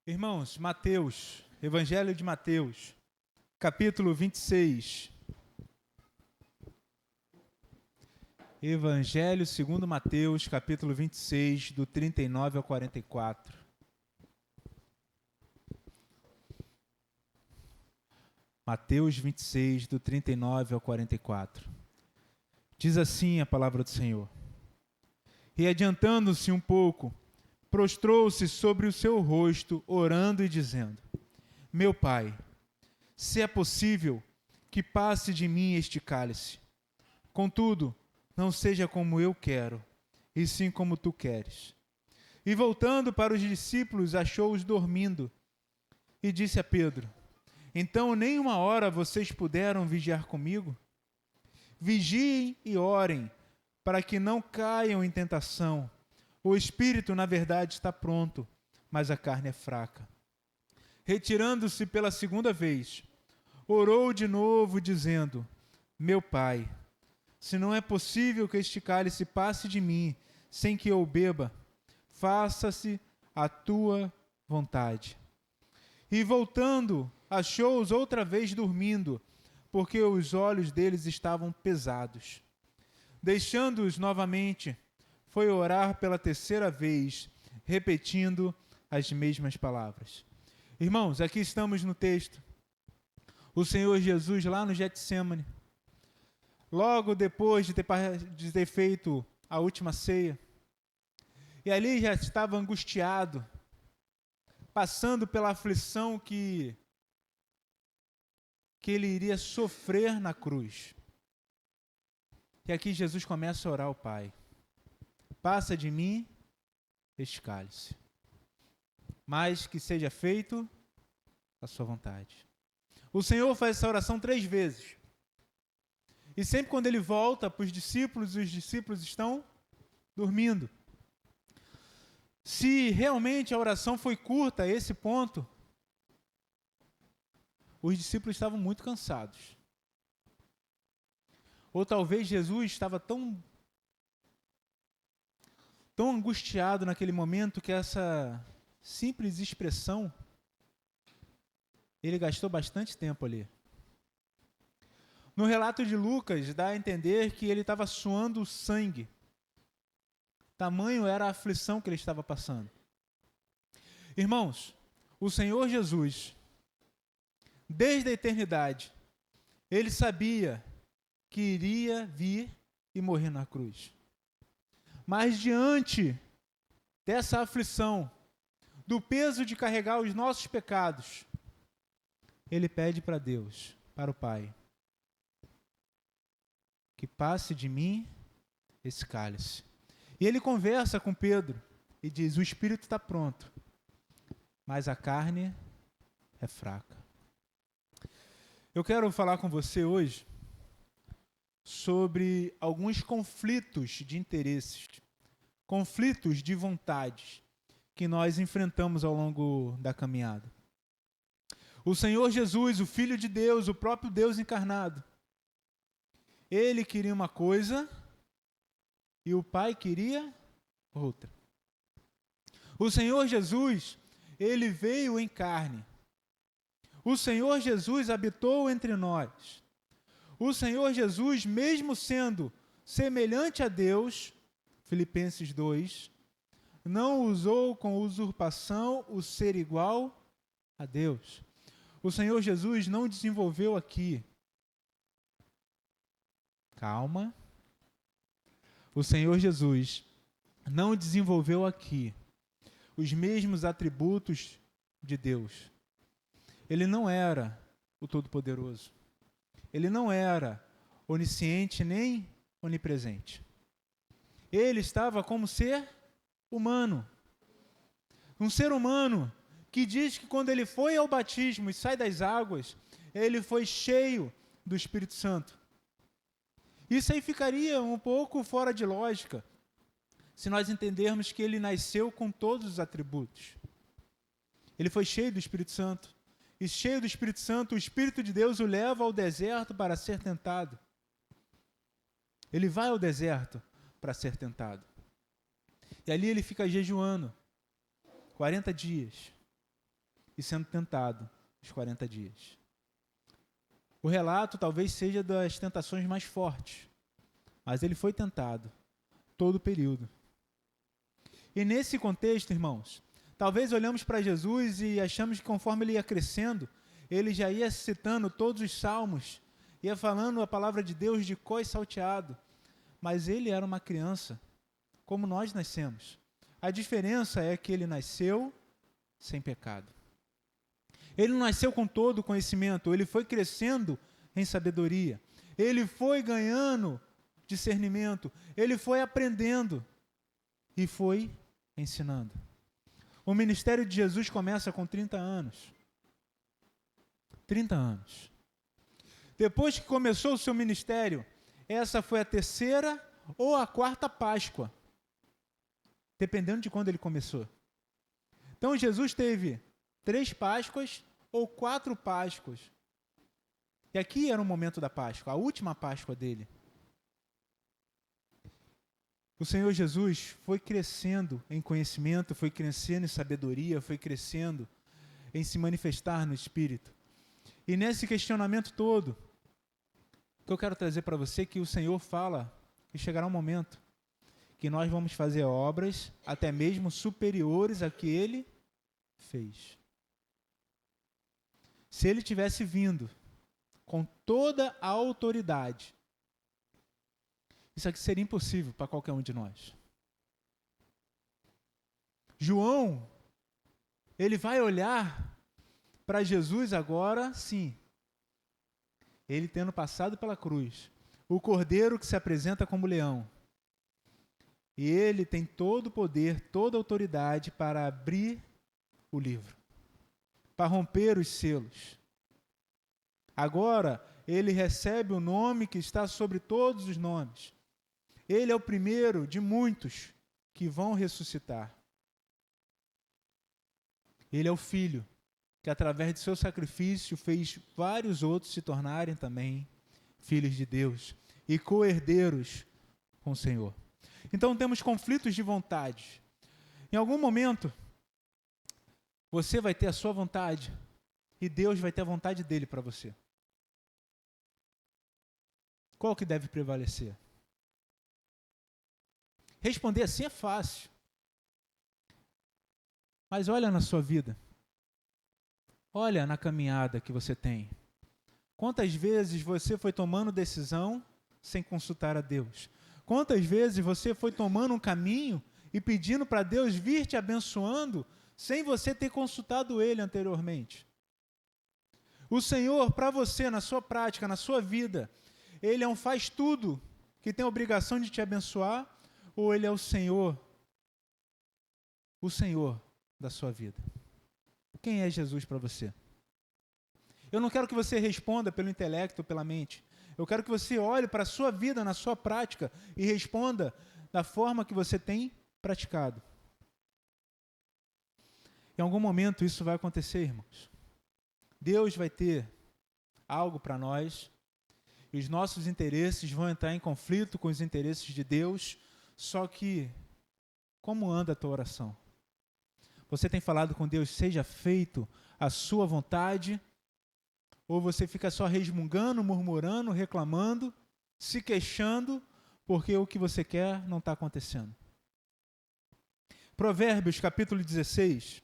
Irmãos, Mateus, Evangelho de Mateus, capítulo 26. Evangelho segundo Mateus, capítulo 26, do 39 ao 44. Mateus 26, do 39 ao 44. Diz assim a palavra do Senhor. E adiantando-se um pouco, prostrou-se sobre o seu rosto, orando e dizendo: Meu Pai, se é possível, que passe de mim este cálice. Contudo, não seja como eu quero, e sim como tu queres. E voltando para os discípulos, achou-os dormindo, e disse a Pedro: Então nem uma hora vocês puderam vigiar comigo? Vigiem e orem, para que não caiam em tentação. O espírito, na verdade, está pronto, mas a carne é fraca. Retirando-se pela segunda vez, orou de novo, dizendo: Meu Pai, se não é possível que este cálice passe de mim, sem que eu o beba, faça-se a tua vontade. E voltando, achou-os outra vez dormindo, porque os olhos deles estavam pesados. Deixando-os novamente, foi orar pela terceira vez, repetindo as mesmas palavras. Irmãos, aqui estamos no texto. O Senhor Jesus lá no Getsêmani, logo depois de ter feito a última ceia, e ali já estava angustiado, passando pela aflição que ele iria sofrer na cruz. E aqui Jesus começa a orar ao Pai: Passa de mim este cálice, mas que seja feito a sua vontade. O Senhor faz essa oração 3 vezes. E sempre quando ele volta para os discípulos estão dormindo. Se realmente a oração foi curta a esse ponto, os discípulos estavam muito cansados. Ou talvez Jesus estava tão angustiado naquele momento que essa simples expressão, ele gastou bastante tempo ali. No relato de Lucas, dá a entender que ele estava suando sangue. Tamanho era a aflição que ele estava passando. Irmãos, o Senhor Jesus, desde a eternidade, ele sabia que iria vir e morrer na cruz. Mas diante dessa aflição, do peso de carregar os nossos pecados, ele pede para Deus, para o Pai, que passe de mim esse cálice. E ele conversa com Pedro e diz: o espírito está pronto, mas a carne é fraca. Eu quero falar com você hoje sobre alguns conflitos de interesses, conflitos de vontades que nós enfrentamos ao longo da caminhada. O Senhor Jesus, o Filho de Deus, o próprio Deus encarnado, ele queria uma coisa e o Pai queria outra. O Senhor Jesus, ele veio em carne. O Senhor Jesus habitou entre nós. O Senhor Jesus, mesmo sendo semelhante a Deus, Filipenses 2, não usou com usurpação o ser igual a Deus. O Senhor Jesus não desenvolveu aqui. Calma. O Senhor Jesus não desenvolveu aqui os mesmos atributos de Deus. Ele não era o Todo-Poderoso. Ele não era onisciente nem onipresente. Ele estava como ser humano. Um ser humano que diz que quando ele foi ao batismo e sai das águas, ele foi cheio do Espírito Santo. Isso aí ficaria um pouco fora de lógica, se nós entendermos que ele nasceu com todos os atributos. Ele foi cheio do Espírito Santo. E cheio do Espírito Santo, o Espírito de Deus o leva ao deserto para ser tentado. Ele vai ao deserto para ser tentado. E ali ele fica jejuando 40 dias. e sendo tentado os 40 dias. O relato talvez seja das tentações mais fortes, mas ele foi tentado todo o período. E nesse contexto, irmãos, talvez olhamos para Jesus e achamos que conforme ele ia crescendo, ele já ia citando todos os salmos, ia falando a palavra de Deus de cor e salteado, mas ele era uma criança, como nós nascemos. A diferença é que ele nasceu sem pecado. Ele não nasceu com todo o conhecimento, ele foi crescendo em sabedoria. Ele foi ganhando discernimento, ele foi aprendendo e foi ensinando. O ministério de Jesus começa com 30 anos. 30 anos. Depois que começou o seu ministério, essa foi a terceira ou a quarta Páscoa, dependendo de quando ele começou. Então Jesus teve 3 Páscoas ou 4 Páscoas. E aqui era o momento da Páscoa, a última Páscoa dele. O Senhor Jesus foi crescendo em conhecimento, foi crescendo em sabedoria, foi crescendo em se manifestar no Espírito. E nesse questionamento todo, que eu quero trazer para você, que o Senhor fala que chegará um momento que nós vamos fazer obras até mesmo superiores a que Ele fez. Se Ele tivesse vindo com toda a autoridade, isso aqui seria impossível para qualquer um de nós. João, ele vai olhar para Jesus agora, sim, ele tendo passado pela cruz, o cordeiro que se apresenta como leão. E ele tem todo o poder, toda a autoridade para abrir o livro, para romper os selos. Agora, ele recebe o nome que está sobre todos os nomes. Ele é o primeiro de muitos que vão ressuscitar. Ele é o Filho, que através de seu sacrifício fez vários outros se tornarem também filhos de Deus e co-herdeiros com o Senhor. Então temos conflitos de vontade. Em algum momento, você vai ter a sua vontade e Deus vai ter a vontade dele para você. Qual que deve prevalecer? Responder assim é fácil. Mas olha na sua vida. Olha na caminhada que você tem. Quantas vezes você foi tomando decisão sem consultar a Deus? Quantas vezes você foi tomando um caminho e pedindo para Deus vir te abençoando sem você ter consultado Ele anteriormente? O Senhor, para você, na sua prática, na sua vida, Ele é um faz-tudo que tem a obrigação de te abençoar, ou Ele é o Senhor da sua vida? Quem é Jesus para você? Eu não quero que você responda pelo intelecto ou pela mente. Eu quero que você olhe para a sua vida, na sua prática, e responda da forma que você tem praticado. Em algum momento isso vai acontecer, irmãos. Deus vai ter algo para nós, e os nossos interesses vão entrar em conflito com os interesses de Deus, só que, como anda a tua oração? Você tem falado com Deus, seja feito a sua vontade, ou você fica só resmungando, murmurando, reclamando, se queixando, porque o que você quer não está acontecendo? Provérbios, capítulo 16.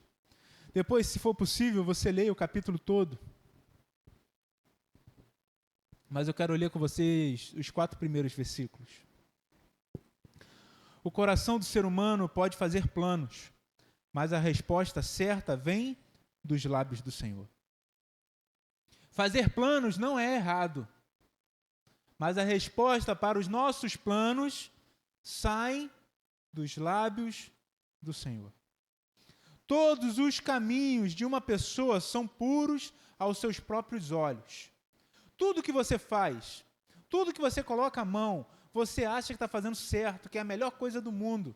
Depois, se for possível, você leia o capítulo todo. Mas eu quero ler com vocês os 4 primeiros versículos. O coração do ser humano pode fazer planos, mas a resposta certa vem dos lábios do Senhor. Fazer planos não é errado, mas a resposta para os nossos planos sai dos lábios do Senhor. Todos os caminhos de uma pessoa são puros aos seus próprios olhos. Tudo que você faz, tudo que você coloca a mão, você acha que está fazendo certo, que é a melhor coisa do mundo.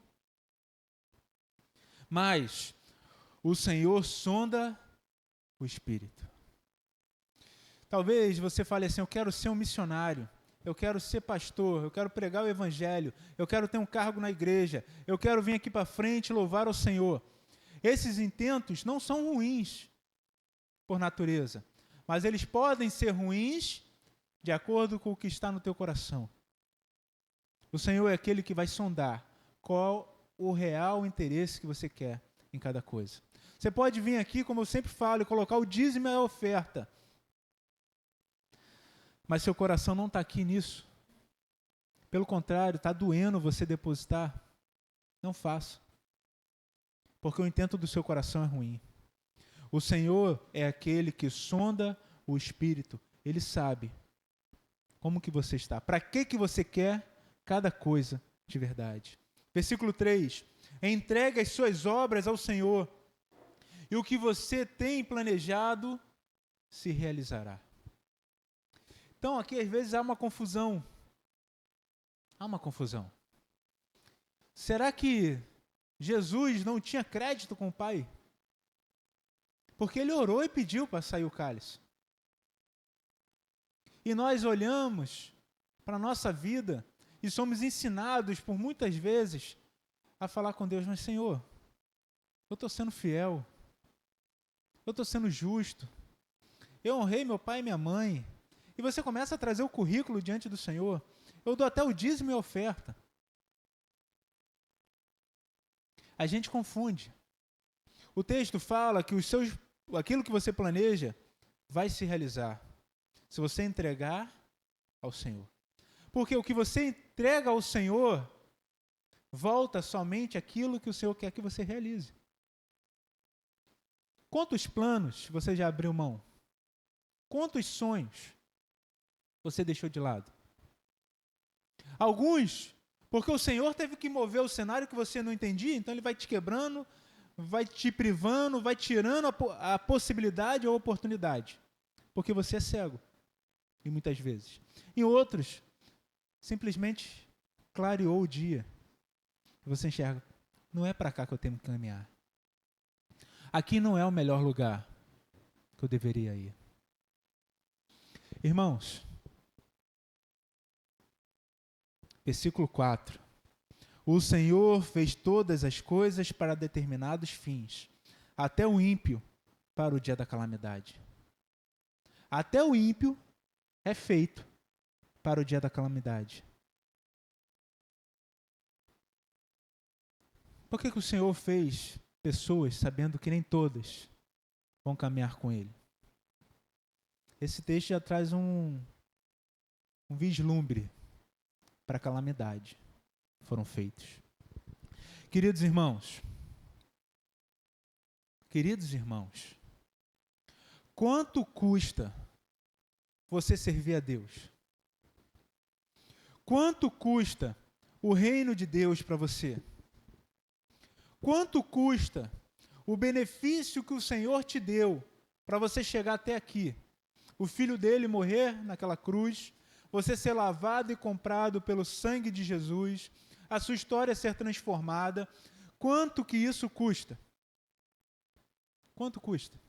Mas o Senhor sonda o Espírito. Talvez você fale assim, eu quero ser um missionário, eu quero ser pastor, eu quero pregar o Evangelho, eu quero ter um cargo na igreja, eu quero vir aqui para frente e louvar ao Senhor. Esses intentos não são ruins, por natureza, mas eles podem ser ruins de acordo com o que está no teu coração. O Senhor é aquele que vai sondar qual o real interesse que você quer em cada coisa. Você pode vir aqui, como eu sempre falo, e colocar o dízimo e a oferta, mas seu coração não está aqui nisso. Pelo contrário, está doendo você depositar. Não faça. Porque o intento do seu coração é ruim. O Senhor é aquele que sonda o espírito. Ele sabe como que você está. Para que você quer cada coisa de verdade. Versículo 3. Entregue as suas obras ao Senhor, e o que você tem planejado se realizará. Então, aqui às vezes há uma confusão. Há uma confusão. Será que Jesus não tinha crédito com o Pai? Porque ele orou e pediu para sair o cálice. E nós olhamos para a nossa vida e somos ensinados por muitas vezes a falar com Deus, mas Senhor, eu estou sendo fiel, eu estou sendo justo, eu honrei meu pai e minha mãe. E você começa a trazer o currículo diante do Senhor. Eu dou até o dízimo e a oferta. A gente confunde. O texto fala que aquilo que você planeja vai se realizar se você entregar ao Senhor. Porque o que você entrega ao Senhor volta somente aquilo que o Senhor quer que você realize. Quantos planos você já abriu mão? Quantos sonhos você deixou de lado? Alguns, porque o Senhor teve que mover o cenário que você não entendia, então Ele vai te quebrando, vai te privando, vai tirando a possibilidade ou a oportunidade. Porque você é cego, e muitas vezes. Em outros, simplesmente clareou o dia. E você enxerga, não é para cá que eu tenho que caminhar. Aqui não é o melhor lugar que eu deveria ir. Irmãos, versículo 4. O Senhor fez todas as coisas para determinados fins, até o ímpio para o dia da calamidade. Até o ímpio é feito para o dia da calamidade. Por que o Senhor fez pessoas sabendo que nem todas vão caminhar com Ele? Esse texto já traz um vislumbre para a calamidade. Foram feitos. Queridos irmãos, quanto custa você servir a Deus? Quanto custa o reino de Deus para você? Quanto custa o benefício que o Senhor te deu para você chegar até aqui? O filho dele morrer naquela cruz, você ser lavado e comprado pelo sangue de Jesus, a sua história ser transformada. Quanto que isso custa? Quanto custa?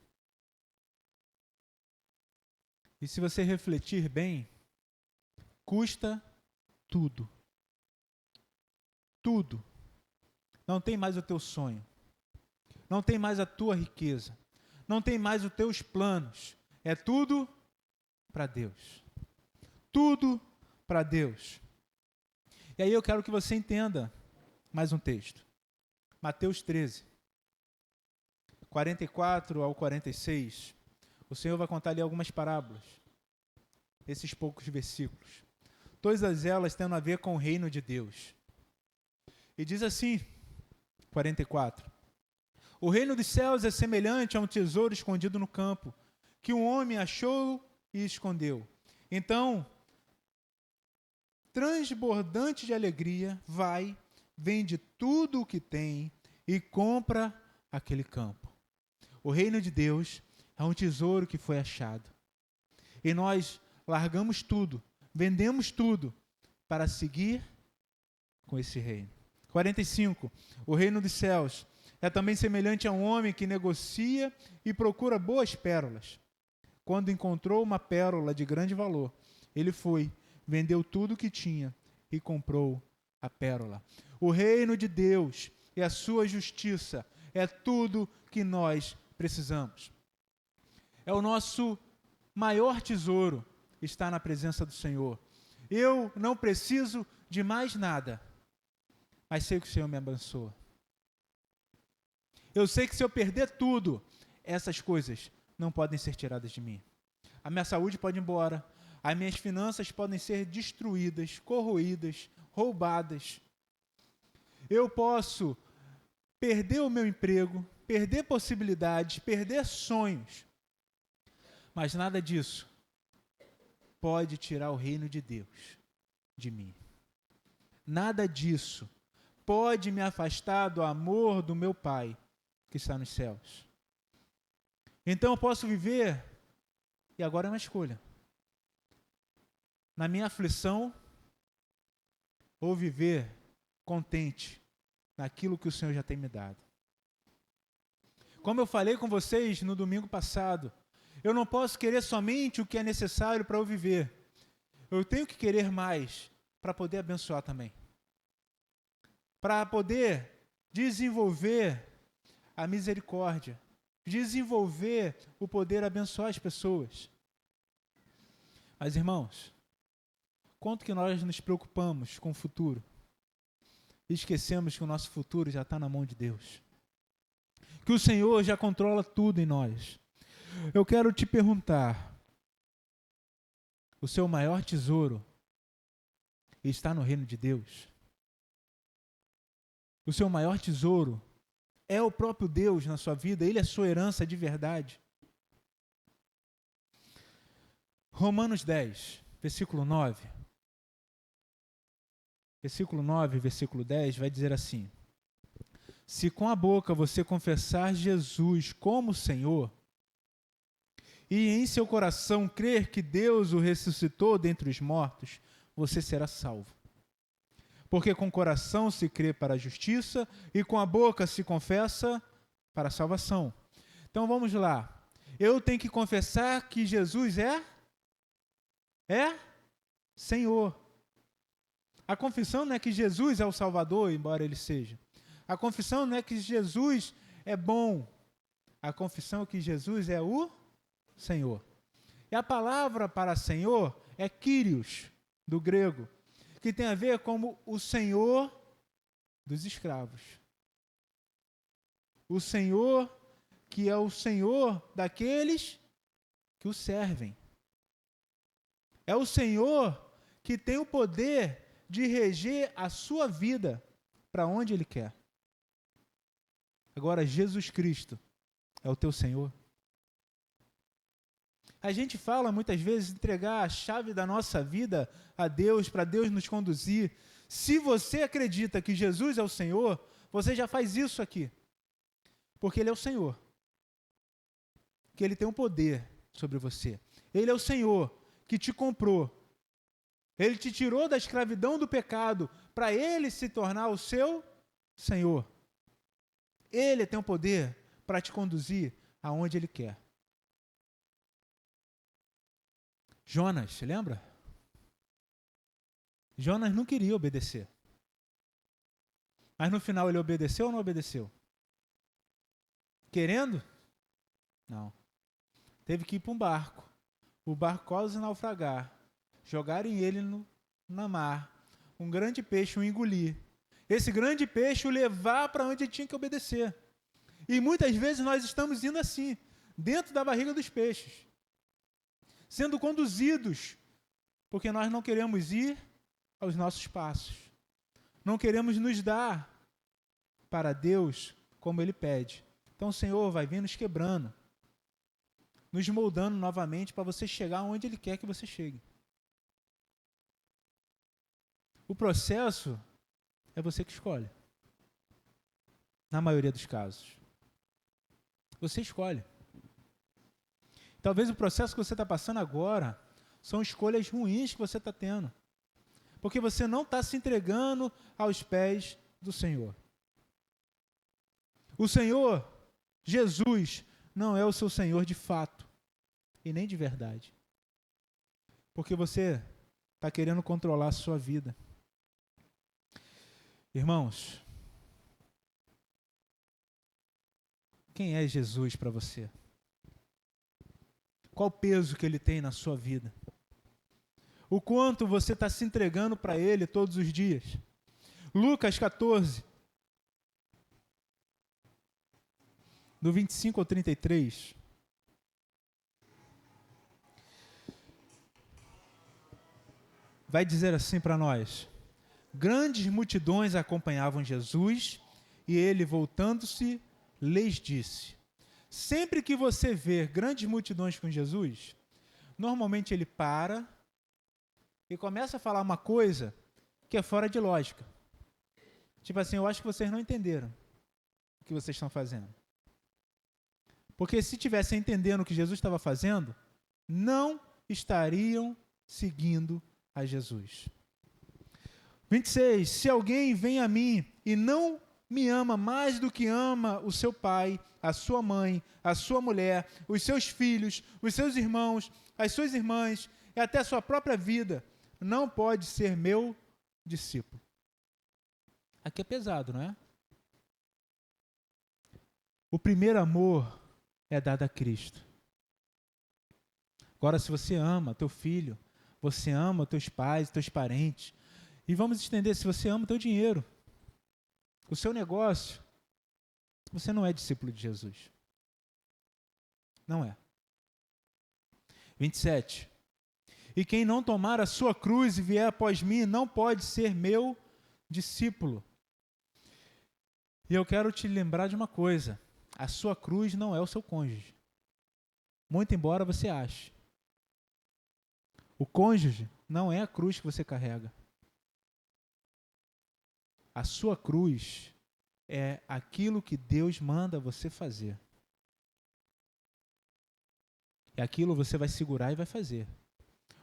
E se você refletir bem, custa tudo. Tudo. Não tem mais o teu sonho. Não tem mais a tua riqueza. Não tem mais os teus planos. É tudo para Deus. Tudo para Deus. E aí eu quero que você entenda mais um texto. Mateus 13, 44 ao 46. O Senhor vai contar ali algumas parábolas. Esses poucos versículos. Todas elas tendo a ver com o reino de Deus. E diz assim, 44. O reino dos céus é semelhante a um tesouro escondido no campo, que um homem achou e escondeu. Então, transbordante de alegria, vai, vende tudo o que tem e compra aquele campo. O reino de Deus é um tesouro que foi achado. E nós largamos tudo, vendemos tudo para seguir com esse reino. 45. O reino dos céus é também semelhante a um homem que negocia e procura boas pérolas. Quando encontrou uma pérola de grande valor, ele foi, vendeu tudo o que tinha e comprou a pérola. O reino de Deus e a sua justiça é tudo que nós precisamos. É o nosso maior tesouro, estar na presença do Senhor. Eu não preciso de mais nada, mas sei que o Senhor me abençoa. Eu sei que se eu perder tudo, essas coisas não podem ser tiradas de mim. A minha saúde pode ir embora, as minhas finanças podem ser destruídas, corroídas, roubadas. Eu posso perder o meu emprego, perder possibilidades, perder sonhos, mas nada disso pode tirar o reino de Deus de mim. Nada disso pode me afastar do amor do meu Pai que está nos céus. Então eu posso viver, e agora é uma escolha, na minha aflição, ou viver contente naquilo que o Senhor já tem me dado. Como eu falei com vocês no domingo passado, eu não posso querer somente o que é necessário para eu viver. Eu tenho que querer mais para poder abençoar também. Para poder desenvolver a misericórdia, desenvolver o poder abençoar as pessoas. Mas, irmãos, quanto que nós nos preocupamos com o futuro e esquecemos que o nosso futuro já está na mão de Deus. Que o Senhor já controla tudo em nós. Eu quero te perguntar, o seu maior tesouro está no reino de Deus? O seu maior tesouro é o próprio Deus na sua vida? Ele é sua herança de verdade? Romanos 10, versículo 9. Versículo 9, versículo 10 vai dizer assim: se com a boca você confessar Jesus como Senhor, e em seu coração crer que Deus o ressuscitou dentre os mortos, você será salvo. Porque com o coração se crê para a justiça, e com a boca se confessa para a salvação. Então vamos lá. Eu tenho que confessar que Jesus é Senhor. A confissão não é que Jesus é o Salvador, embora Ele seja. A confissão não é que Jesus é bom. A confissão é que Jesus é o Senhor. E a palavra para Senhor é Kyrios, do grego, que tem a ver como o Senhor dos escravos. O Senhor que é o Senhor daqueles que o servem. É o Senhor que tem o poder de reger a sua vida para onde Ele quer. Agora, Jesus Cristo é o teu Senhor? A gente fala muitas vezes entregar a chave da nossa vida a Deus, para Deus nos conduzir. Se você acredita que Jesus é o Senhor, você já faz isso aqui. Porque Ele é o Senhor. Que Ele tem um poder sobre você. Ele é o Senhor que te comprou. Ele te tirou da escravidão do pecado para Ele se tornar o seu Senhor. Ele tem o poder para te conduzir aonde Ele quer. Jonas, se lembra? Jonas não queria obedecer. Mas no final ele obedeceu ou não obedeceu? Querendo? Não. Teve que ir para um barco. O barco quase naufragar. Jogarem ele na mar. Um grande peixe o engolir. Esse grande peixe o levar para onde ele tinha que obedecer. E muitas vezes nós estamos indo assim, dentro da barriga dos peixes. Sendo conduzidos, porque nós não queremos ir aos nossos passos. Não queremos nos dar para Deus como Ele pede. Então o Senhor vai vir nos quebrando, nos moldando novamente para você chegar onde Ele quer que você chegue. O processo é você que escolhe. Na maioria dos casos. Você escolhe. Talvez o processo que você está passando agora são escolhas ruins que você está tendo. Porque você não está se entregando aos pés do Senhor. O Senhor, Jesus, não é o seu Senhor de fato. E nem de verdade. Porque você está querendo controlar a sua vida. Irmãos, quem é Jesus para você? Qual o peso que ele tem na sua vida? O quanto você está se entregando para ele todos os dias? Lucas 14, do 25 ao 33. Vai dizer assim para nós: grandes multidões acompanhavam Jesus e ele, voltando-se, lhes disse. Sempre que você vê grandes multidões com Jesus, normalmente ele para e começa a falar uma coisa que é fora de lógica. Tipo assim, eu acho que vocês não entenderam o que vocês estão fazendo. Porque se tivessem entendendo o que Jesus estava fazendo, não estariam seguindo a Jesus. 26. Se alguém vem a mim e não me ama mais do que ama o seu pai, a sua mãe, a sua mulher, os seus filhos, os seus irmãos, as suas irmãs e até a sua própria vida, não pode ser meu discípulo. Aqui é pesado, não é? O primeiro amor é dado a Cristo. Agora, se você ama teu filho, você ama teus pais, teus parentes, e vamos estender, se você ama o teu dinheiro, o seu negócio, você não é discípulo de Jesus. Não é. 27. E quem não tomar a sua cruz e vier após mim, não pode ser meu discípulo. E eu quero te lembrar de uma coisa: a sua cruz não é o seu cônjuge. Muito embora você ache. O cônjuge não é a cruz que você carrega. A sua cruz é aquilo que Deus manda você fazer. E aquilo você vai segurar e vai fazer.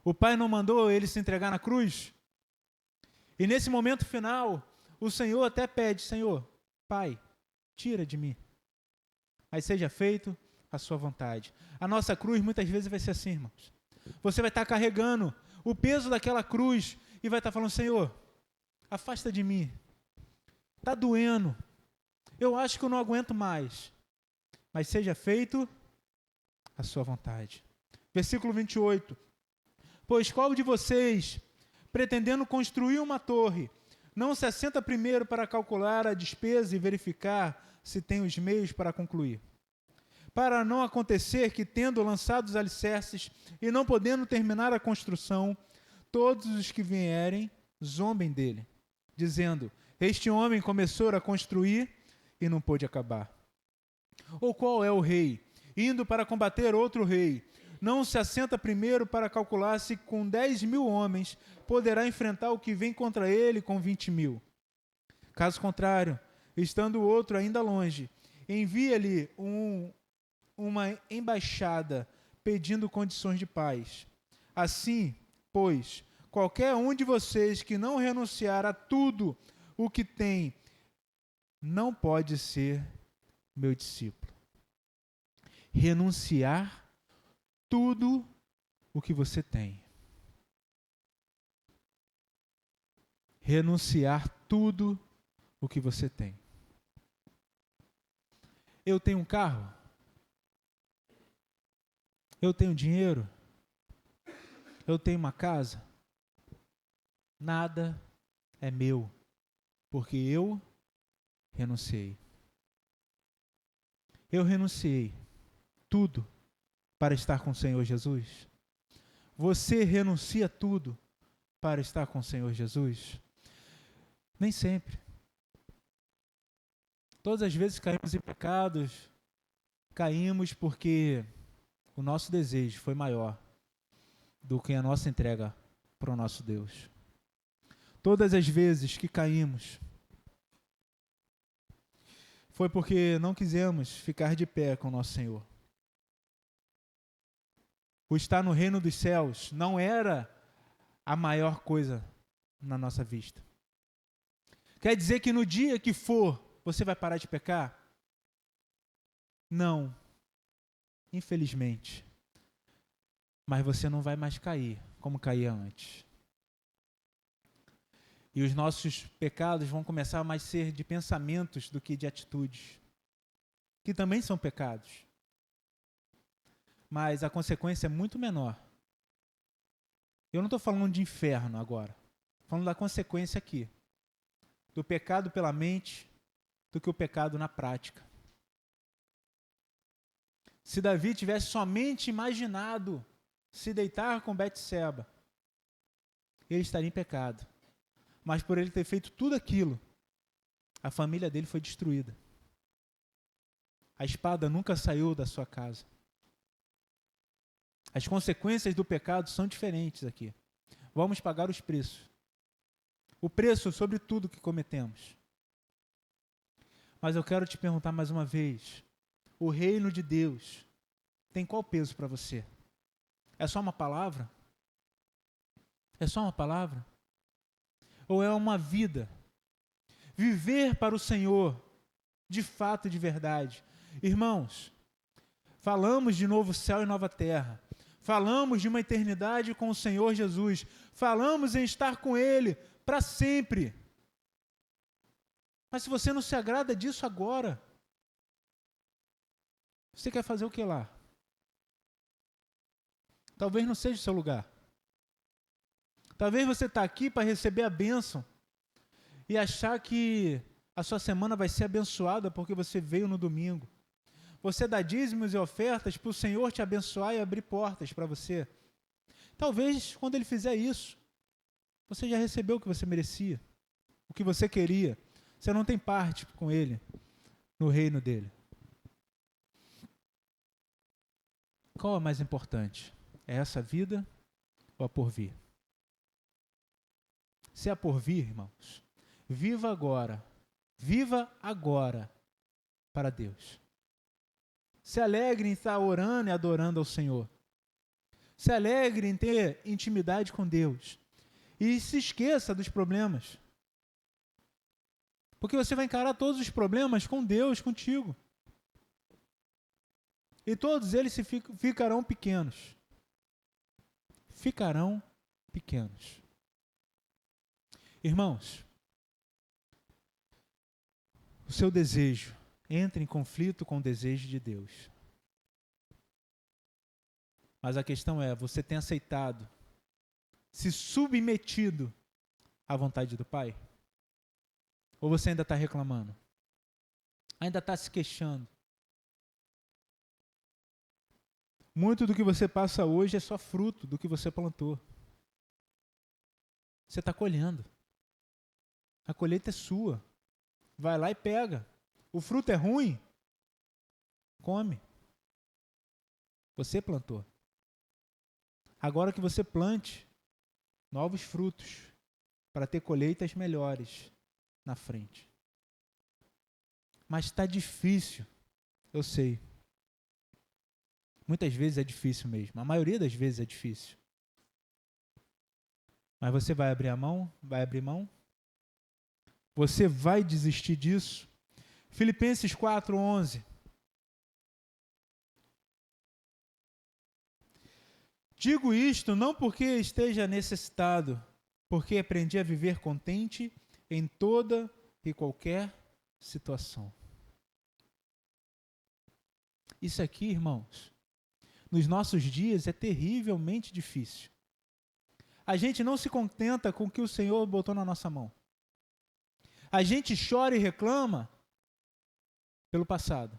O Pai não mandou ele se entregar na cruz? E nesse momento final, o Senhor até pede: Senhor, Pai, tira de mim, mas seja feito a sua vontade. A nossa cruz muitas vezes vai ser assim, irmãos. Você vai estar carregando o peso daquela cruz e vai estar falando: Senhor, afasta de mim. Está doendo. Eu acho que eu não aguento mais. Mas seja feito a sua vontade. Versículo 28. Pois qual de vocês, pretendendo construir uma torre, não se assenta primeiro para calcular a despesa e verificar se tem os meios para concluir? Para não acontecer que, tendo lançado os alicerces e não podendo terminar a construção, todos os que vierem zombem dele, dizendo: este homem começou a construir e não pôde acabar. Ou qual é o rei, indo para combater outro rei, não se assenta primeiro para calcular se com 10.000 homens poderá enfrentar o que vem contra ele com 20.000? Caso contrário, estando o outro ainda longe, envia-lhe uma embaixada pedindo condições de paz. Assim, pois, qualquer um de vocês que não renunciar a tudo o que tem, não pode ser meu discípulo. Renunciar tudo o que você tem. Renunciar tudo o que você tem. Eu tenho um carro? Eu tenho dinheiro? Eu tenho uma casa? Nada é meu, porque eu renunciei. Eu renunciei tudo para estar com o Senhor Jesus. Você renuncia tudo para estar com o Senhor Jesus? Nem sempre. Todas as vezes que caímos em pecados, caímos porque o nosso desejo foi maior do que a nossa entrega para o nosso Deus. Todas as vezes que caímos, foi porque não quisemos ficar de pé com o nosso Senhor. O estar no reino dos céus não era a maior coisa na nossa vista. Quer dizer que no dia que for, você vai parar de pecar? Não. Infelizmente. Mas você não vai mais cair como caía antes. E os nossos pecados vão começar a mais ser de pensamentos do que de atitudes, que também são pecados. mas a consequência é muito menor. Eu não estou falando de inferno agora. Estou falando da consequência aqui. Do pecado pela mente, do que o pecado na prática. Se Davi tivesse somente imaginado se deitar com Betseba, ele estaria em pecado. Mas por ele ter feito tudo aquilo, a família dele foi destruída. A espada nunca saiu da sua casa. As consequências do pecado são diferentes aqui. Vamos pagar os preços. O preço sobre tudo que cometemos. Mas eu quero te perguntar mais uma vez. O reino de Deus tem qual peso para você? É só uma palavra? É só uma palavra? Ou é uma vida? Viver para o Senhor, de fato e de verdade. Irmãos, falamos de novo céu e nova terra. Falamos de uma eternidade com o Senhor Jesus. Falamos em estar com Ele para sempre. Mas se você não se agrada disso agora, você quer fazer o que lá? Talvez não seja o seu lugar. Talvez você está aqui para receber a bênção e achar que a sua semana vai ser abençoada porque você veio no domingo. Você dá dízimos e ofertas para o Senhor te abençoar e abrir portas para você. Talvez, quando Ele fizer isso, você já recebeu o que você merecia, o que você queria. Você não tem parte com Ele, no reino dEle. Qual é mais importante? É essa vida ou a porvir? Se é a porvir, irmãos, viva agora para Deus. Se alegre em estar orando e adorando ao Senhor. Se alegre em ter intimidade com Deus. E se esqueça dos problemas. Porque você vai encarar todos os problemas com Deus, contigo. E todos eles ficarão pequenos. Ficarão pequenos. Irmãos, o seu desejo entra em conflito com o desejo de Deus. Mas a questão é, você tem aceitado, se submetido à vontade do Pai? Ou você ainda está reclamando? Ainda está se queixando? Muito do que você passa hoje é só fruto do que você plantou. Você está colhendo. A colheita é sua. Vai lá e pega. O fruto é ruim? Come. Você plantou. Agora que você plante novos frutos para ter colheitas melhores na frente. Mas está difícil, eu sei. Muitas vezes é difícil mesmo. A maioria das vezes é difícil. Mas você vai abrir a mão? Vai abrir mão? Você vai desistir disso? Filipenses 4:11. Digo isto não porque esteja necessitado, porque aprendi a viver contente em toda e qualquer situação. Isso aqui, irmãos, nos nossos dias é terrivelmente difícil. A gente não se contenta com o que o Senhor botou na nossa mão. A gente chora e reclama pelo passado.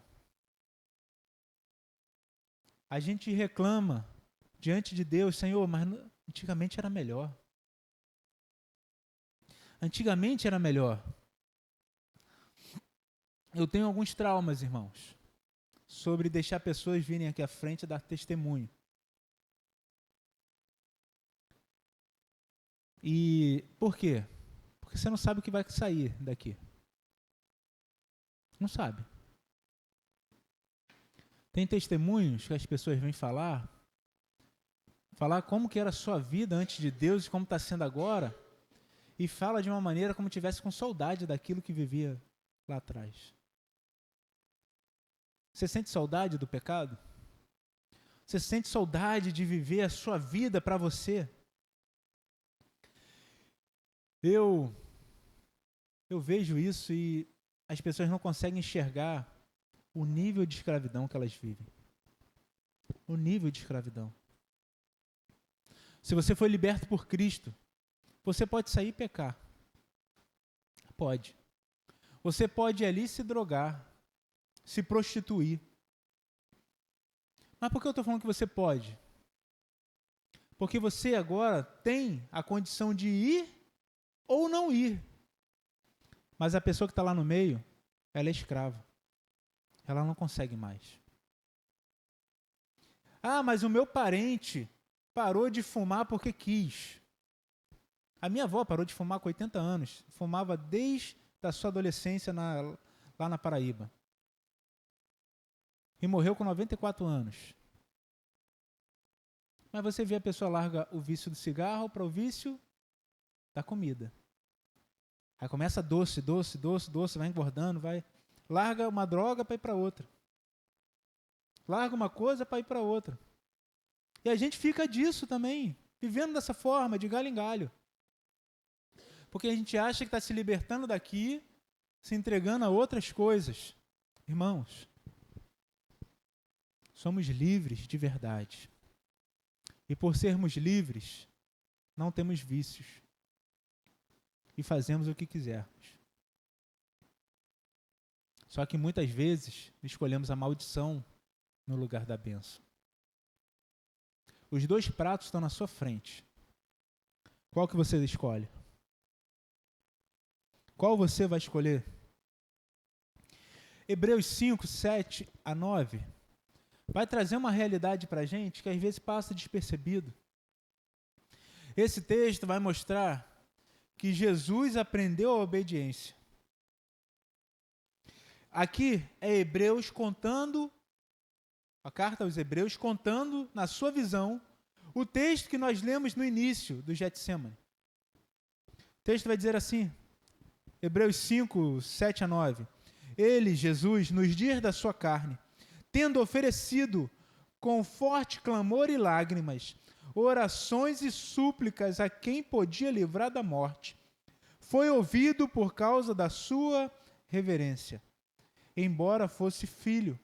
A gente reclama diante de Deus, Senhor, mas antigamente era melhor. Antigamente era melhor. Eu tenho alguns traumas, irmãos, sobre deixar pessoas virem aqui à frente e dar testemunho. E por quê? Porque você não sabe o que vai sair daqui. Não sabe. Tem testemunhos que as pessoas vêm falar como que era a sua vida antes de Deus e como está sendo agora, e fala de uma maneira como tivesse com saudade daquilo que vivia lá atrás. Você sente saudade do pecado? Você sente saudade de viver a sua vida para você? Eu vejo isso e as pessoas não conseguem enxergar o nível de escravidão que elas vivem. o nível de escravidão. Se você foi liberto por Cristo, você pode sair e pecar. Pode. Você pode ir ali se drogar, se prostituir. Mas por que eu estou falando que você pode? Porque você agora tem a condição de ir ou não ir. Mas a pessoa que está lá no meio, ela é escrava. Ela não consegue mais. Ah, mas o meu parente parou de fumar porque quis. A minha avó parou de fumar com 80 anos. Fumava desde a sua adolescência lá na Paraíba. E morreu com 94 anos. Mas você vê a pessoa larga o vício do cigarro para o vício da comida. Aí começa doce, vai engordando, vai. Larga uma droga para ir para outra. Larga uma coisa para ir para outra. E a gente fica disso também, vivendo dessa forma, de galho em galho. Porque a gente acha que está se libertando daqui, se entregando a outras coisas. Irmãos, somos livres de verdade. E por sermos livres, não temos vícios. E fazemos o que quisermos. Só que muitas vezes escolhemos a maldição no lugar da bênção. Os dois pratos estão na sua frente. Qual que você escolhe? Qual você vai escolher? Hebreus 5, 7 a 9 vai trazer uma realidade para a gente que às vezes passa despercebido. Esse texto vai mostrar que Jesus aprendeu a obediência. Aqui é Hebreus contando, a carta aos Hebreus contando, na sua visão, o texto que nós lemos no início do Getsêmani. O texto vai dizer assim, Hebreus 5, 7 a 9. Ele, Jesus, nos dias da sua carne, tendo oferecido com forte clamor e lágrimas, orações e súplicas a quem podia livrar da morte, foi ouvido por causa da sua reverência. Embora fosse filho,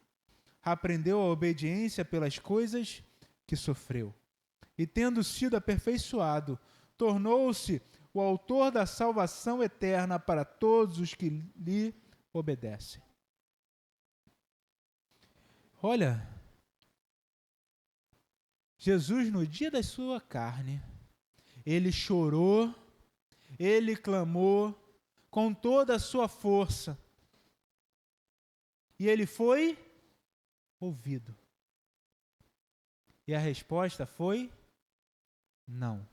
aprendeu a obediência pelas coisas que sofreu. E tendo sido aperfeiçoado, tornou-se o autor da salvação eterna para todos os que lhe obedecem. Olha, Jesus no dia da sua carne, ele chorou, ele clamou com toda a sua força. E ele foi ouvido. E a resposta foi não.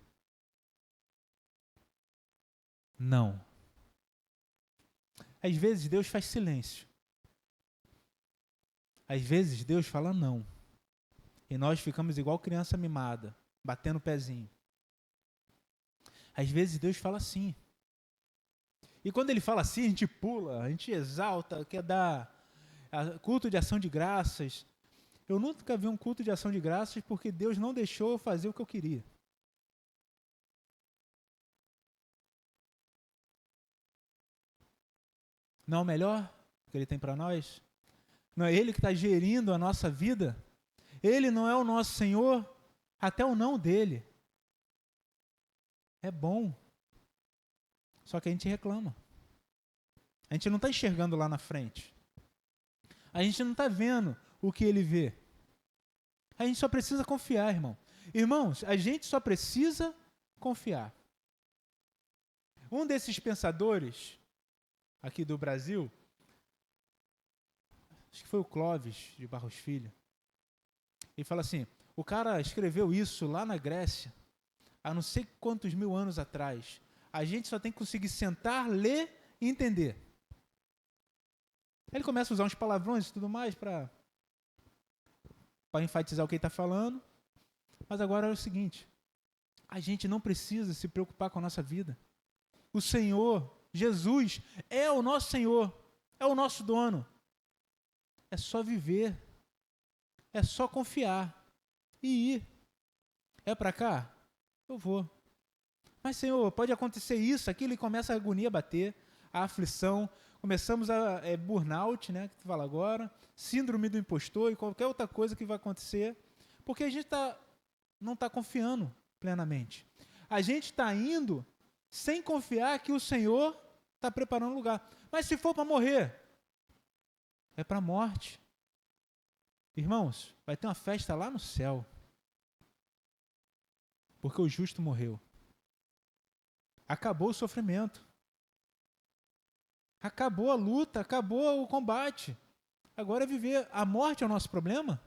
Não. Às vezes Deus faz silêncio. Às vezes Deus fala não. E nós ficamos igual criança mimada, batendo o pezinho. Às vezes Deus fala sim. E quando ele fala assim, a gente pula, a gente exalta, quer dar culto de ação de graças. Eu nunca vi um culto de ação de graças porque Deus não deixou eu fazer o que eu queria. Não é o melhor que Ele tem para nós? Não é Ele que está gerindo a nossa vida? Ele não é o nosso Senhor? Até o não dele é bom. Só que a gente reclama. A gente não está enxergando lá na frente. A gente não está vendo o que Ele vê. A gente só precisa confiar, irmão. Irmãos, a gente só precisa confiar. Um desses pensadores aqui do Brasil, acho que foi o Clóvis de Barros Filho, ele fala assim, o cara escreveu isso lá na Grécia, há não sei quantos mil anos atrás. A gente só tem que conseguir sentar, ler e entender. Ele começa a usar uns palavrões e tudo mais para enfatizar o que ele está falando. Mas agora é o seguinte, a gente não precisa se preocupar com a nossa vida. O Senhor, Jesus, é o nosso Senhor, é o nosso dono. É só viver, é só confiar e ir. É para cá? Eu vou. Mas, Senhor, pode acontecer isso, aquilo, e começa a agonia a bater, a aflição, começamos a burnout, né, que tu fala agora, síndrome do impostor e qualquer outra coisa que vai acontecer, Porque a gente não está confiando plenamente. A gente está indo sem confiar que o Senhor está preparando um lugar. Mas se for para morrer, é para a morte. Irmãos, vai ter uma festa lá no céu. Porque o justo morreu. Acabou o sofrimento. Acabou a luta, acabou o combate. Agora é viver. A morte é o nosso problema?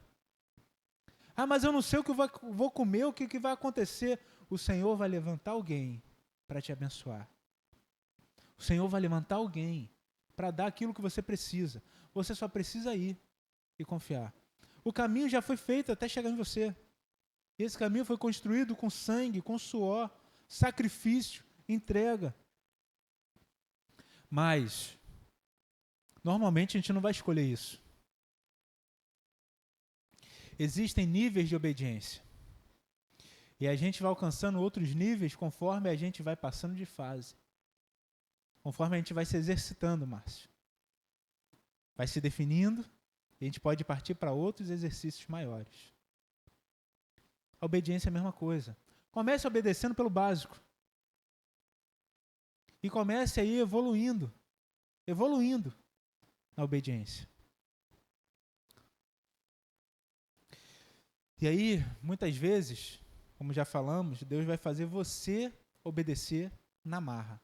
Ah, mas eu não sei o que eu vou comer, o que vai acontecer. O Senhor vai levantar alguém para te abençoar. O Senhor vai levantar alguém para dar aquilo que você precisa. Você só precisa ir e confiar. O caminho já foi feito até chegar em você. E esse caminho foi construído com sangue, com suor, sacrifício, entrega. Mas, normalmente a gente não vai escolher isso. Existem níveis de obediência. E a gente vai alcançando outros níveis conforme a gente vai passando de fase. Conforme a gente vai se exercitando, Márcio. Vai se definindo e a gente pode partir para outros exercícios maiores. A obediência é a mesma coisa. Comece obedecendo pelo básico. E comece aí evoluindo na obediência. E aí, muitas vezes, como já falamos, Deus vai fazer você obedecer na marra.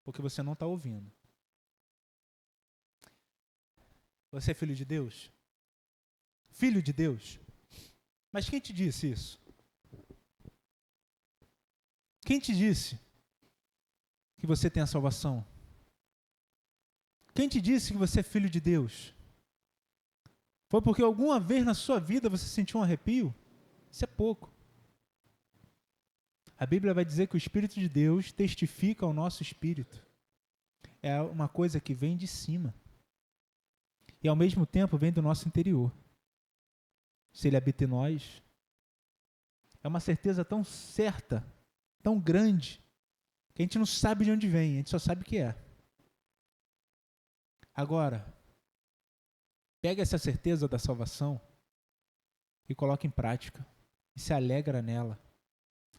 Porque você não está ouvindo. Você é filho de Deus? Filho de Deus? Mas quem te disse isso? Quem te disse que você tem a salvação? Quem te disse que você é filho de Deus? Foi porque alguma vez na sua vida você sentiu um arrepio? Isso é pouco. A Bíblia vai dizer que o Espírito de Deus testifica ao nosso espírito. É uma coisa que vem de cima. E ao mesmo tempo vem do nosso interior. Se Ele habita em nós, é uma certeza tão certa, tão grande, que a gente não sabe de onde vem, a gente só sabe que é. Agora, pega essa certeza da salvação e coloca em prática. E se alegra nela.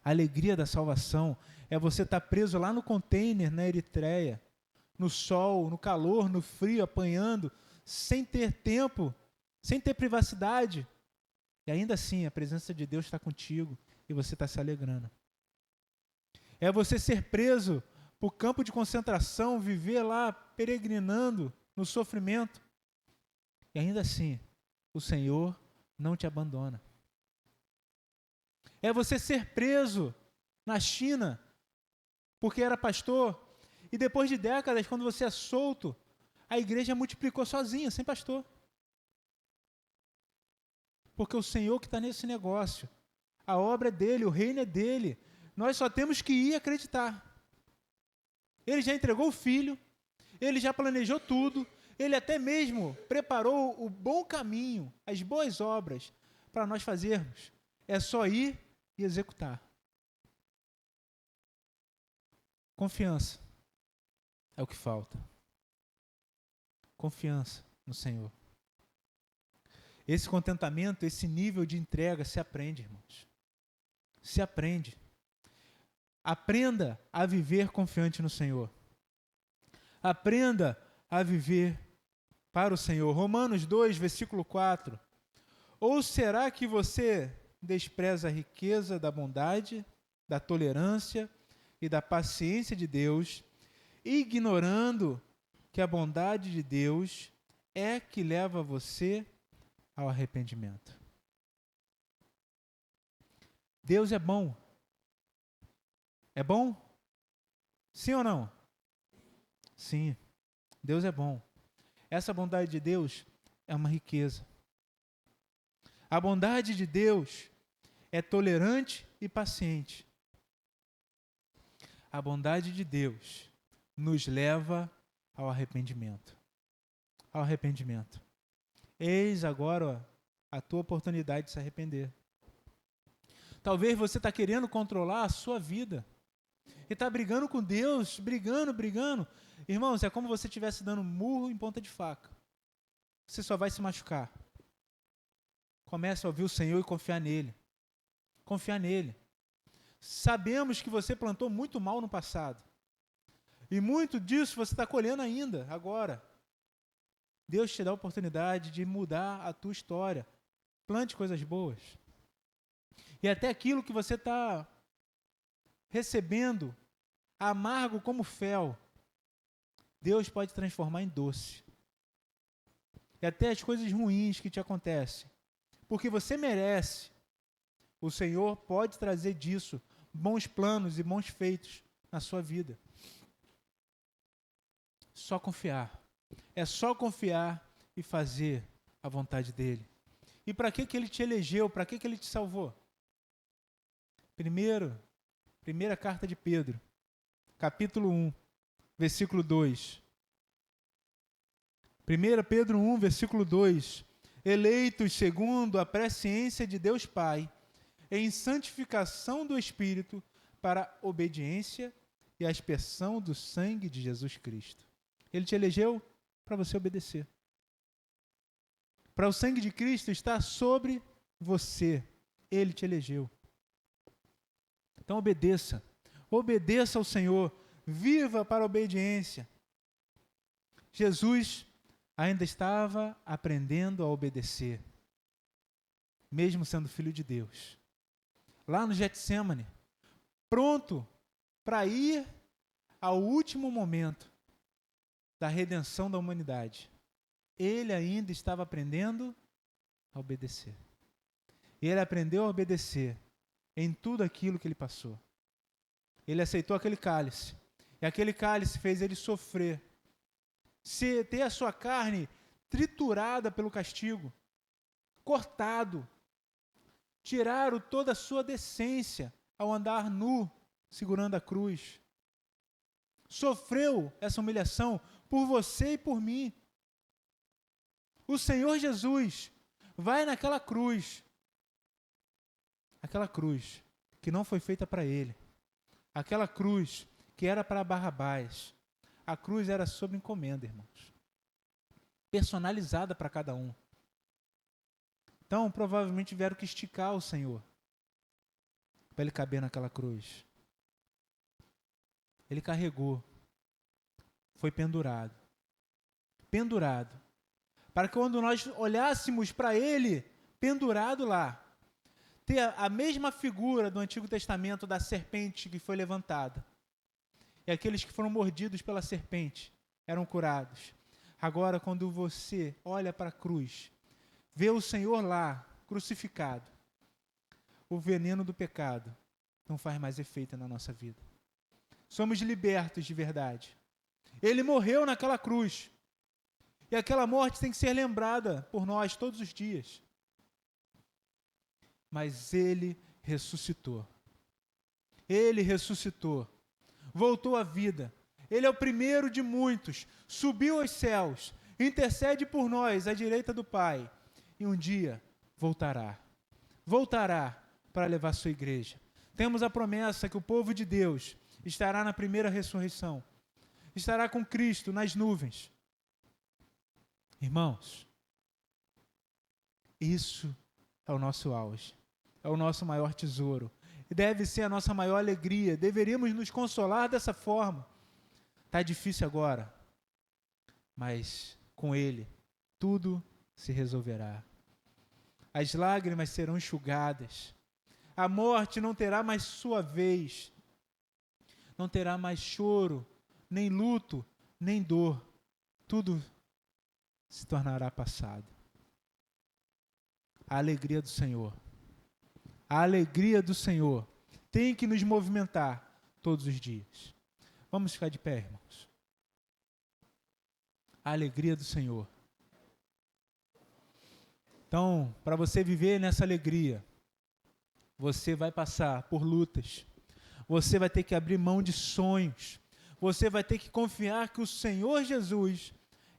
A alegria da salvação é você estar preso lá no container na Eritreia, no sol, no calor, no frio, apanhando, sem ter tempo, sem ter privacidade. E ainda assim, a presença de Deus está contigo e você está se alegrando. É você ser preso para o campo de concentração, viver lá peregrinando no sofrimento. E ainda assim, o Senhor não te abandona. É você ser preso na China, porque era pastor, e depois de décadas, quando você é solto, a igreja multiplicou sozinha, sem pastor. Porque o Senhor que está nesse negócio, a obra é dele, o reino é dele, nós só temos que ir acreditar. Ele já entregou o filho, ele já planejou tudo, ele até mesmo preparou o bom caminho, as boas obras para nós fazermos. É só ir e executar. Confiança é o que falta. Confiança no Senhor. Esse contentamento, esse nível de entrega se aprende, irmãos. Se aprende. Aprenda a viver confiante no Senhor. Aprenda a viver para o Senhor. Romanos 2, versículo 4. Ou será que você despreza a riqueza da bondade, da tolerância e da paciência de Deus, ignorando que a bondade de Deus é que leva você ao arrependimento? Deus é bom. É bom? Sim ou não? Sim. Deus é bom. Essa bondade de Deus é uma riqueza. A bondade de Deus é tolerante e paciente. A bondade de Deus nos leva ao arrependimento. Ao arrependimento. Eis agora a tua oportunidade de se arrepender. Talvez você está querendo controlar a sua vida. E está brigando com Deus, brigando. Irmãos, é como se você estivesse dando murro em ponta de faca. Você só vai se machucar. Comece a ouvir o Senhor e confiar nele. Confiar nele. Sabemos que você plantou muito mal no passado. E muito disso você está colhendo ainda, agora. Deus te dá a oportunidade de mudar a tua história. Plante coisas boas. E até aquilo que você está recebendo, amargo como fel, Deus pode transformar em doce. E até as coisas ruins que te acontecem, porque você merece, o Senhor pode trazer disso bons planos e bons feitos na sua vida. Só confiar. É só confiar e fazer a vontade dele. E para que ele te elegeu? Para que ele te salvou? Primeira carta de Pedro, capítulo 1, versículo 2. 1 Pedro 1, versículo 2. Eleitos segundo a presciência de Deus Pai, em santificação do Espírito, para a obediência e a aspersão do sangue de Jesus Cristo. Ele te elegeu para você obedecer. Para o sangue de Cristo estar sobre você. Ele te elegeu. Então obedeça. Obedeça ao Senhor. Viva para a obediência. Jesus ainda estava aprendendo a obedecer, mesmo sendo filho de Deus. Lá no Getsêmani, pronto para ir ao último momento da redenção da humanidade. Ele ainda estava aprendendo a obedecer. E ele aprendeu a obedecer em tudo aquilo que ele passou. Ele aceitou aquele cálice. E aquele cálice fez ele sofrer. Ter a sua carne triturada pelo castigo. Cortado. Tiraram toda a sua decência ao andar nu, segurando a cruz. Sofreu essa humilhação por você e por mim. O Senhor Jesus vai naquela cruz. Aquela cruz que não foi feita para ele. Aquela cruz que era para Barrabás. A cruz era sob encomenda, irmãos. Personalizada para cada um. Então, provavelmente tiveram que esticar o Senhor para ele caber naquela cruz. Ele carregou. Foi pendurado. Pendurado. Para que quando nós olhássemos para ele, pendurado lá, ter a mesma figura do Antigo Testamento da serpente que foi levantada. E aqueles que foram mordidos pela serpente eram curados. Agora, quando você olha para a cruz, vê o Senhor lá, crucificado, o veneno do pecado não faz mais efeito na nossa vida. Somos libertos de verdade. Ele morreu naquela cruz. E aquela morte tem que ser lembrada por nós todos os dias. Mas ele ressuscitou. Ele ressuscitou. Voltou à vida. Ele é o primeiro de muitos. Subiu aos céus. Intercede por nós à direita do Pai. E um dia voltará. Voltará para levar sua igreja. Temos a promessa que o povo de Deus estará na primeira ressurreição. Estará com Cristo nas nuvens. Irmãos, isso é o nosso auge. É o nosso maior tesouro. E deve ser a nossa maior alegria. Deveríamos nos consolar dessa forma. Está difícil agora, mas com Ele tudo se resolverá. As lágrimas serão enxugadas. A morte não terá mais sua vez. Não terá mais choro, nem luto, nem dor. Tudo se tornará passado. A alegria do Senhor. A alegria do Senhor tem que nos movimentar todos os dias. Vamos ficar de pé, irmãos. A alegria do Senhor. Então, para você viver nessa alegria, você vai passar por lutas. Você vai ter que abrir mão de sonhos. Você vai ter que confiar que o Senhor Jesus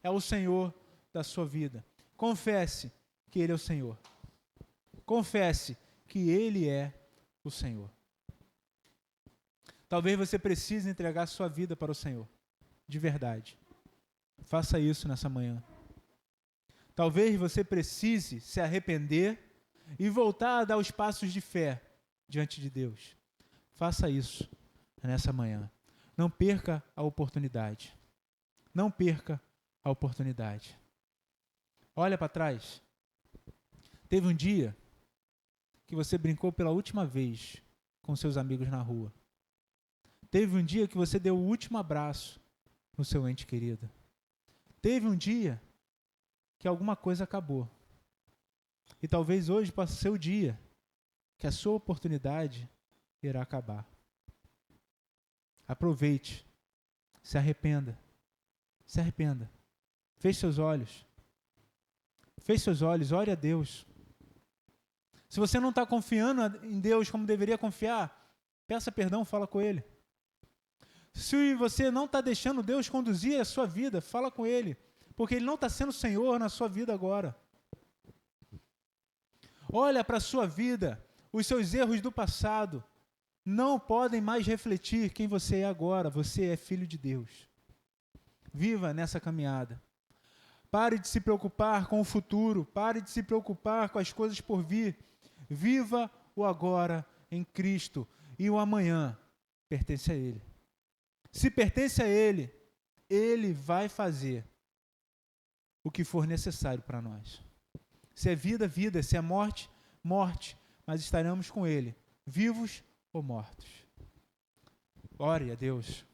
é o Senhor da sua vida. Confesse que Ele é o Senhor. Confesse que Ele é o Senhor. Talvez você precise entregar sua vida para o Senhor, de verdade. Faça isso nessa manhã. Talvez você precise se arrepender e voltar a dar os passos de fé diante de Deus. Faça isso nessa manhã. Não perca a oportunidade. Não perca a oportunidade. Olha para trás. Teve um dia que você brincou pela última vez com seus amigos na rua. Teve um dia que você deu o último abraço no seu ente querido. Teve um dia que alguma coisa acabou. E talvez hoje possa ser o dia que a sua oportunidade irá acabar. Aproveite. Se arrependa. Se arrependa. Feche seus olhos. Feche seus olhos, ore a Deus. Se você não está confiando em Deus como deveria confiar, peça perdão, fala com Ele. Se você não está deixando Deus conduzir a sua vida, fala com Ele, porque Ele não está sendo Senhor na sua vida agora. Olha para a sua vida, os seus erros do passado não podem mais refletir quem você é agora. Você é filho de Deus. Viva nessa caminhada. Pare de se preocupar com o futuro, pare de se preocupar com as coisas por vir. Viva o agora em Cristo e o amanhã pertence a Ele. Se pertence a Ele, Ele vai fazer o que for necessário para nós. Se é vida, vida. Se é morte, morte. Mas estaremos com Ele, vivos ou mortos. Ore a Deus.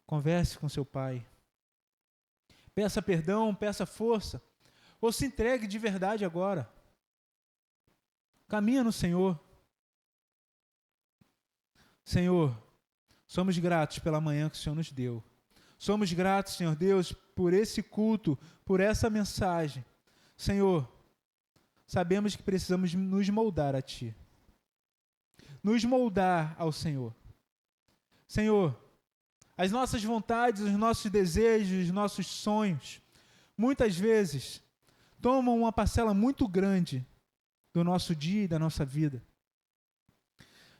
Converse com seu Pai. Peça perdão, peça força. Ou se entregue de verdade agora. Caminha no Senhor. Senhor, somos gratos pela manhã que o Senhor nos deu. Somos gratos, Senhor Deus, por esse culto, por essa mensagem. Senhor, sabemos que precisamos nos moldar a Ti. Nos moldar ao Senhor. Senhor, as nossas vontades, os nossos desejos, os nossos sonhos, muitas vezes, tomam uma parcela muito grande do nosso dia e da nossa vida.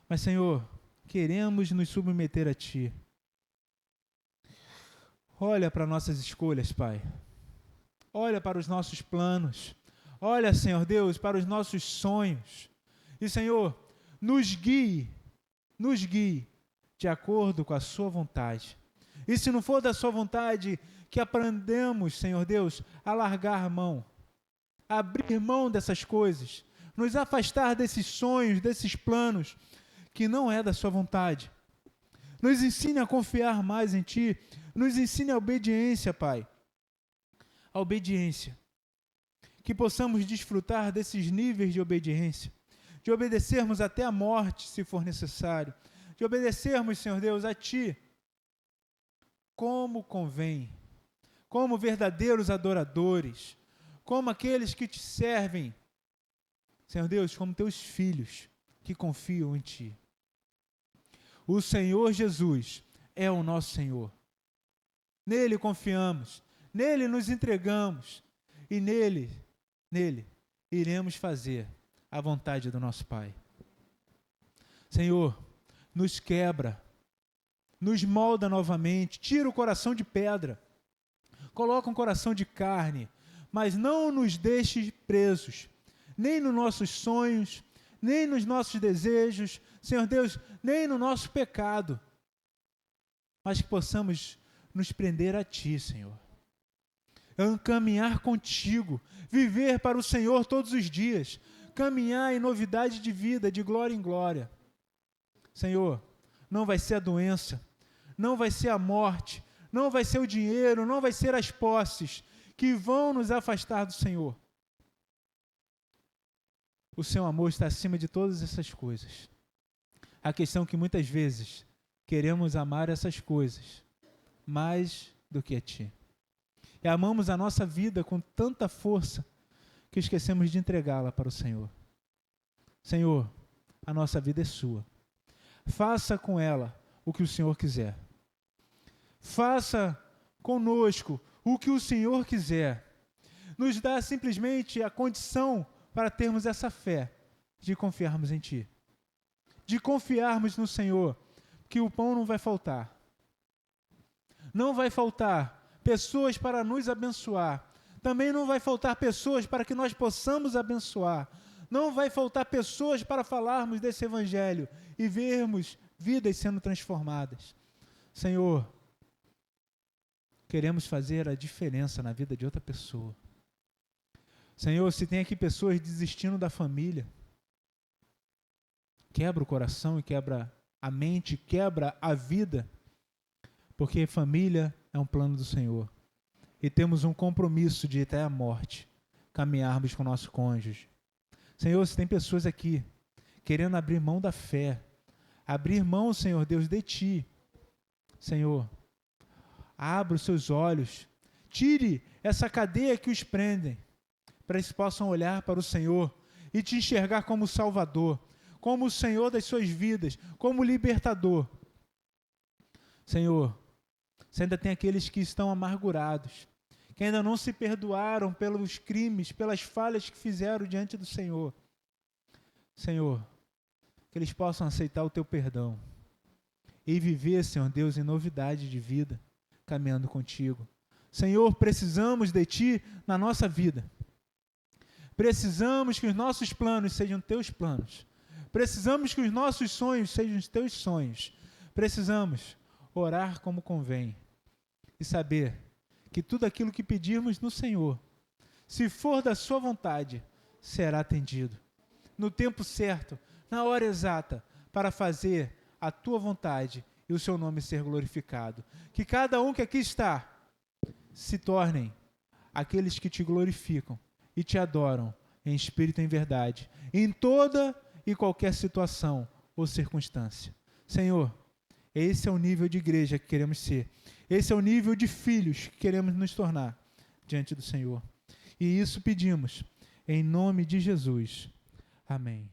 Mas, Senhor, queremos nos submeter a Ti. Olha para nossas escolhas, Pai. Olha para os nossos planos. Olha, Senhor Deus, para os nossos sonhos. E, Senhor, nos guie de acordo com a Sua vontade. E se não for da Sua vontade, que aprendamos, Senhor Deus, a largar a mão, a abrir mão dessas coisas, nos afastar desses sonhos, desses planos, que não é da Sua vontade. Nos ensine a confiar mais em Ti, nos ensine a obediência, Pai. A obediência. Que possamos desfrutar desses níveis de obediência, de obedecermos até a morte, se for necessário, de obedecermos, Senhor Deus, a Ti, como convém, como verdadeiros adoradores, como aqueles que Te servem, Senhor Deus, como Teus filhos que confiam em Ti. O Senhor Jesus é o nosso Senhor. Nele confiamos, nele nos entregamos e nele iremos fazer a vontade do nosso Pai. Senhor, nos quebra, nos molda novamente, tira o coração de pedra, coloca um coração de carne, mas não nos deixe presos, nem nos nossos sonhos, nem nos nossos desejos, Senhor Deus, nem no nosso pecado, mas que possamos nos prender a Ti, Senhor. Caminhar contigo, viver para o Senhor todos os dias, caminhar em novidade de vida, de glória em glória. Senhor, não vai ser a doença, não vai ser a morte, não vai ser o dinheiro, não vai ser as posses que vão nos afastar do Senhor. O Seu amor está acima de todas essas coisas. A questão é que muitas vezes queremos amar essas coisas mais do que a Ti. E amamos a nossa vida com tanta força que esquecemos de entregá-la para o Senhor. Senhor, a nossa vida é Sua. Faça com ela o que o Senhor quiser. Faça conosco o que o Senhor quiser. Nos dá simplesmente a condição para termos essa fé de confiarmos em Ti. De confiarmos no Senhor, que o pão não vai faltar. Não vai faltar pessoas para nos abençoar. Também não vai faltar pessoas para que nós possamos abençoar. Não vai faltar pessoas para falarmos desse evangelho e vermos vidas sendo transformadas. Senhor, queremos fazer a diferença na vida de outra pessoa. Senhor, se tem aqui pessoas desistindo da família, quebra o coração e quebra a mente, quebra a vida, porque família é um plano do Senhor. E temos um compromisso de até a morte, caminharmos com o nosso cônjuge. Senhor, se tem pessoas aqui querendo abrir mão da fé, abrir mão, Senhor Deus, de Ti, Senhor, abra os seus olhos, tire essa cadeia que os prendem, para que eles possam olhar para o Senhor e Te enxergar como Salvador, como o Senhor das suas vidas, como libertador. Senhor, você ainda tem aqueles que estão amargurados, que ainda não se perdoaram pelos crimes, pelas falhas que fizeram diante do Senhor. Senhor, que eles possam aceitar o Teu perdão e viver, Senhor Deus, em novidade de vida, caminhando contigo. Senhor, precisamos de Ti na nossa vida. Precisamos que os nossos planos sejam Teus planos. Precisamos que os nossos sonhos sejam os Teus sonhos. Precisamos orar como convém e saber que tudo aquilo que pedirmos no Senhor, se for da Sua vontade, será atendido. No tempo certo, na hora exata, para fazer a Tua vontade e o Seu nome ser glorificado. Que cada um que aqui está se tornem aqueles que Te glorificam e Te adoram em espírito e em verdade, em toda e qualquer situação ou circunstância. Senhor, esse é o nível de igreja que queremos ser. Esse é o nível de filhos que queremos nos tornar diante do Senhor. E isso pedimos em nome de Jesus. Amém.